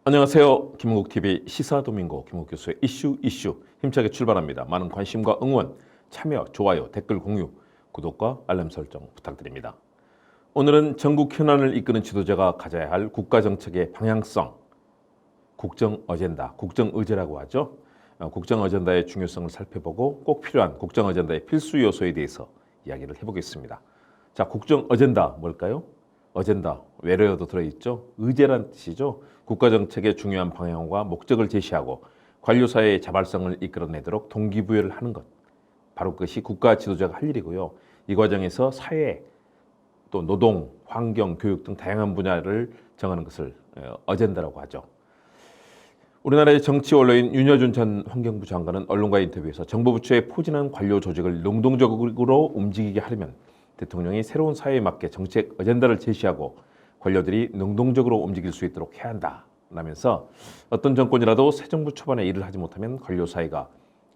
안녕하세요. 김국TV 시사도민고 김국 교수의 이슈 힘차게 출발합니다. 많은 관심과 응원, 참여, 좋아요, 댓글 공유, 구독과 알람 설정 부탁드립니다. 오늘은 전국 현안을 이끄는 지도자가 가져야 할 국가정책의 방향성, 국정 어젠다, 국정 의제라고 하죠. 국정 어젠다의 중요성을 살펴보고 꼭 필요한 국정 어젠다의 필수 요소에 대해서 이야기를 해보겠습니다. 자, 국정 어젠다 뭘까요? 어젠다, 외래어도 들어있죠. 의제란 뜻이죠. 국가정책의 중요한 방향과 목적을 제시하고 관료사회의 자발성을 이끌어내도록 동기부여를 하는 것. 바로 그것이 국가 지도자가 할 일이고요. 이 과정에서 사회, 또 노동, 환경, 교육 등 다양한 분야를 정하는 것을 어젠다라고 하죠. 우리나라의 정치 원로인 윤여준 전 환경부 장관은 언론과의 인터뷰에서 정부 부처의 포진한 관료 조직을 능동적으로 움직이게 하려면 대통령이 새로운 사회에 맞게 정책 어젠다를 제시하고 관료들이 능동적으로 움직일 수 있도록 해야 한다 라면서 어떤 정권이라도 새 정부 초반에 일을 하지 못하면 관료 사회가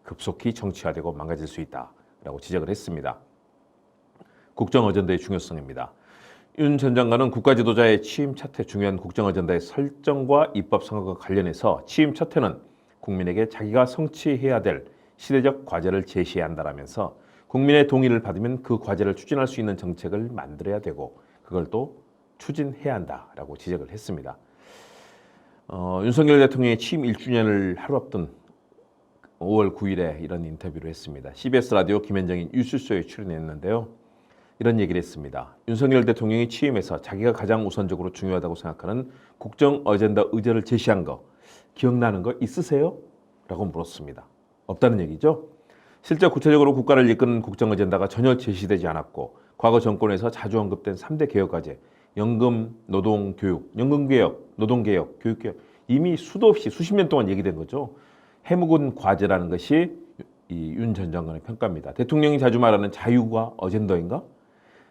급속히 정치화되고 망가질 수 있다라고 지적을 했습니다. 국정 어젠다의 중요성입니다. 윤 전 장관은 국가 지도자의 취임 첫 해 중요한 국정 어젠다의 설정과 입법 성과가 관련해서 취임 첫 해는 국민에게 자기가 성취해야 될 시대적 과제를 제시해야 한다라면서 국민의 동의를 받으면 그 과제를 추진할 수 있는 정책을 만들어야 되고 그걸 또 추진해야 한다라고 지적을 했습니다. 윤석열 대통령의 취임 1주년을 하루 앞둔 5월 9일에 이런 인터뷰를 했습니다. CBS 라디오 김현정인 뉴스쇼에 출연했는데요. 이런 얘기를 했습니다. 윤석열 대통령이 취임해서 자기가 가장 우선적으로 중요하다고 생각하는 국정 어젠다 의제를 제시한 거 기억나는 거 있으세요? 라고 물었습니다. 없다는 얘기죠. 실제 구체적으로 국가를 이끄는 국정 어젠다가 전혀 제시되지 않았고 과거 정권에서 자주 언급된 3대 개혁과제, 연금, 노동, 교육, 연금개혁, 노동개혁, 교육개혁 이미 수도 없이 수십 년 동안 얘기된 거죠. 해묵은 과제라는 것이 이 윤 전 장관의 평가입니다. 대통령이 자주 말하는 자유가 어젠다인가?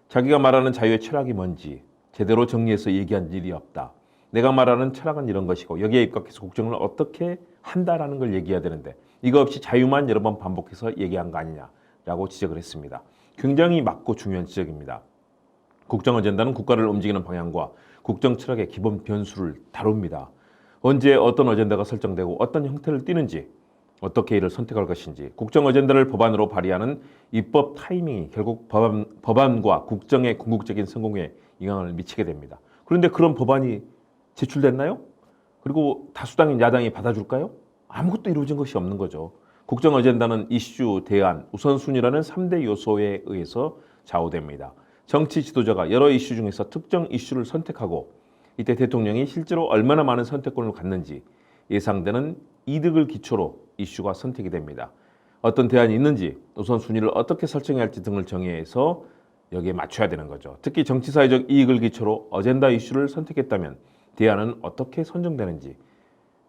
자기가 말하는 자유의 철학이 뭔지 제대로 정리해서 얘기한 일이 없다. 내가 말하는 철학은 이런 것이고 여기에 입각해서 국정을 어떻게 한다라는 걸 얘기해야 되는데 이거 없이 자유만 여러 번 반복해서 얘기한 거 아니냐라고 지적을 했습니다. 굉장히 맞고 중요한 지적입니다. 국정 어젠다는 국가를 움직이는 방향과 국정 철학의 기본 변수를 다룹니다. 언제 어떤 어젠다가 설정되고 어떤 형태를 띠는지 어떻게 이를 선택할 것인지 국정 어젠다를 법안으로 발의하는 입법 타이밍이 결국 법안과 국정의 궁극적인 성공에 영향을 미치게 됩니다. 그런데 그런 법안이 제출됐나요? 그리고 다수당인 야당이 받아줄까요? 아무것도 이루어진 것이 없는 거죠. 국정 어젠다는 이슈, 대안, 우선순위라는 3대 요소에 의해서 좌우됩니다. 정치 지도자가 여러 이슈 중에서 특정 이슈를 선택하고 이때 대통령이 실제로 얼마나 많은 선택권을 갖는지 예상되는 이득을 기초로 이슈가 선택이 됩니다. 어떤 대안이 있는지 우선순위를 어떻게 설정해야 할지 등을 정해서 여기에 맞춰야 되는 거죠. 특히 정치사회적 이익을 기초로 어젠다 이슈를 선택했다면 대안은 어떻게 선정되는지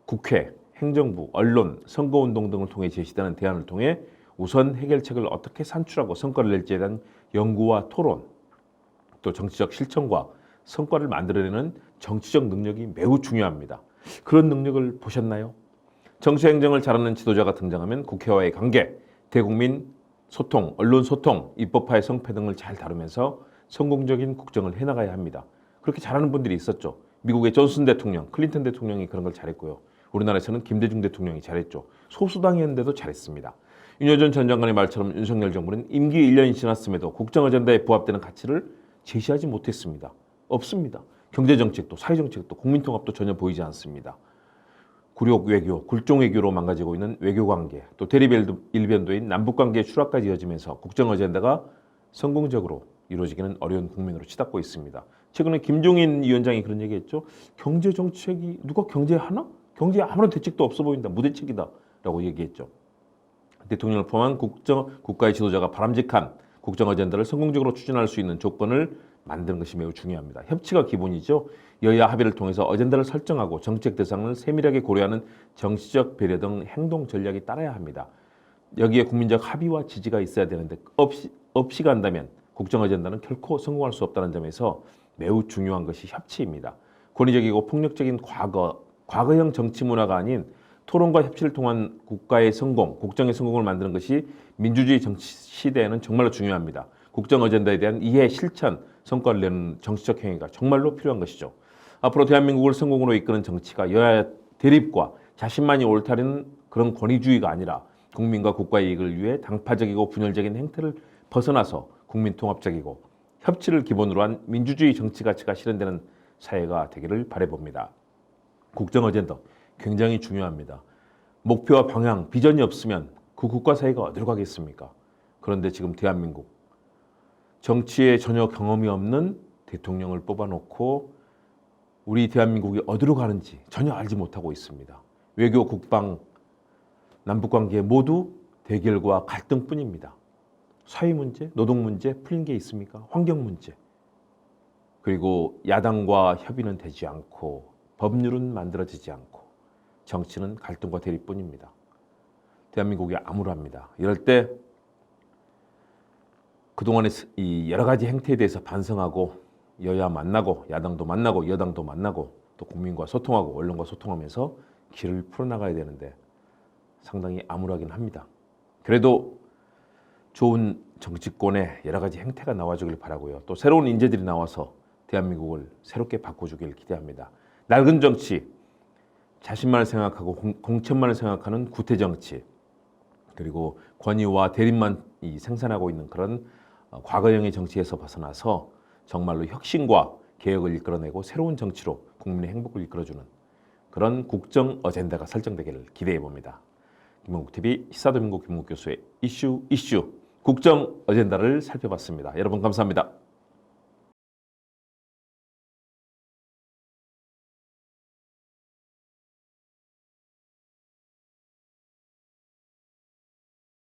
국회, 행정부, 언론, 선거운동 등을 통해 제시되는 대안을 통해 우선 해결책을 어떻게 산출하고 성과를 낼지에 대한 연구와 토론, 또 정치적 실천과 성과를 만들어내는 정치적 능력이 매우 중요합니다. 그런 능력을 보셨나요? 정치행정을 잘하는 지도자가 등장하면 국회와의 관계, 대국민 소통, 언론 소통, 입법화의 성패 등을 잘 다루면서 성공적인 국정을 해나가야 합니다. 그렇게 잘하는 분들이 있었죠. 미국의 존슨 대통령, 클린턴 대통령이 그런 걸 잘했고요. 우리나라에서는 김대중 대통령이 잘했죠. 소수당이었는데도 잘했습니다. 윤여준 전 장관의 말처럼 윤석열 정부는 임기 1년이 지났음에도 국정 어젠다에 부합되는 가치를 제시하지 못했습니다. 없습니다. 경제정책도 사회정책도 국민통합도 전혀 보이지 않습니다. 굴욕 외교, 굴종 외교로 망가지고 있는 외교관계, 또 대립 일변도인 남북관계의 추락까지 이어지면서 국정 어젠다가 성공적으로 이루어지기는 어려운 국면으로 치닫고 있습니다. 최근에 김종인 위원장이 그런 얘기했죠. 경제정책이 누가 경제하나? 경제에 아무런 대책도 없어 보인다. 무대책이다. 라고 얘기했죠. 대통령을 포함한 국가의 지도자가 바람직한 국정 어젠다를 성공적으로 추진할 수 있는 조건을 만드는 것이 매우 중요합니다. 협치가 기본이죠. 여야 합의를 통해서 어젠다를 설정하고 정책 대상을 세밀하게 고려하는 정치적 배려 등 행동 전략이 따라야 합니다. 여기에 국민적 합의와 지지가 있어야 되는데 없이 간다면 국정 어젠다는 결코 성공할 수 없다는 점에서 매우 중요한 것이 협치입니다. 권위적이고 폭력적인 과거형 정치 문화가 아닌 토론과 협치를 통한 국가의 성공, 국정의 성공을 만드는 것이 민주주의 정치 시대에는 정말로 중요합니다. 국정 어젠다에 대한 이해, 실천, 성과를 내는 정치적 행위가 정말로 필요한 것이죠. 앞으로 대한민국을 성공으로 이끄는 정치가 대립과 자신만이 옳다는 그런 권위주의가 아니라 국민과 국가 이익을 위해 당파적이고 분열적인 행태를 벗어나서 국민 통합적이고 협치를 기본으로 한 민주주의 정치 가치가 실현되는 사회가 되기를 바라봅니다. 국정 어젠다 굉장히 중요합니다. 목표와 방향, 비전이 없으면 그 국가 사회가 어디로 가겠습니까? 그런데 지금 대한민국 정치에 전혀 경험이 없는 대통령을 뽑아놓고 우리 대한민국이 어디로 가는지 전혀 알지 못하고 있습니다. 외교, 국방, 남북관계 모두 대결과 갈등뿐입니다. 사회 문제, 노동 문제 풀린 게 있습니까? 환경 문제. 그리고 야당과 협의는 되지 않고 법률은 만들어지지 않고 정치는 갈등과 대립뿐입니다. 대한민국이 암울합니다. 이럴 때 그동안의 이 여러 가지 행태에 대해서 반성하고 여야 만나고 야당도 만나고 여당도 만나고 또 국민과 소통하고 언론과 소통하면서 길을 풀어나가야 되는데 상당히 암울하긴 합니다. 그래도 좋은 정치권의 여러 가지 행태가 나와주길 바라고요. 또 새로운 인재들이 나와서 대한민국을 새롭게 바꿔주길 기대합니다. 낡은 정치, 자신만을 생각하고 공천만을 생각하는 구태 정치, 그리고 권위와 대립만 생산하고 있는 그런 과거형의 정치에서 벗어나서 정말로 혁신과 개혁을 이끌어내고 새로운 정치로 국민의 행복을 이끌어주는 그런 국정 어젠다가 설정되기를 기대해 봅니다. 김홍국TV 시사도민고 김홍국 교수의 이슈 국정 어젠다를 살펴봤습니다. 여러분 감사합니다.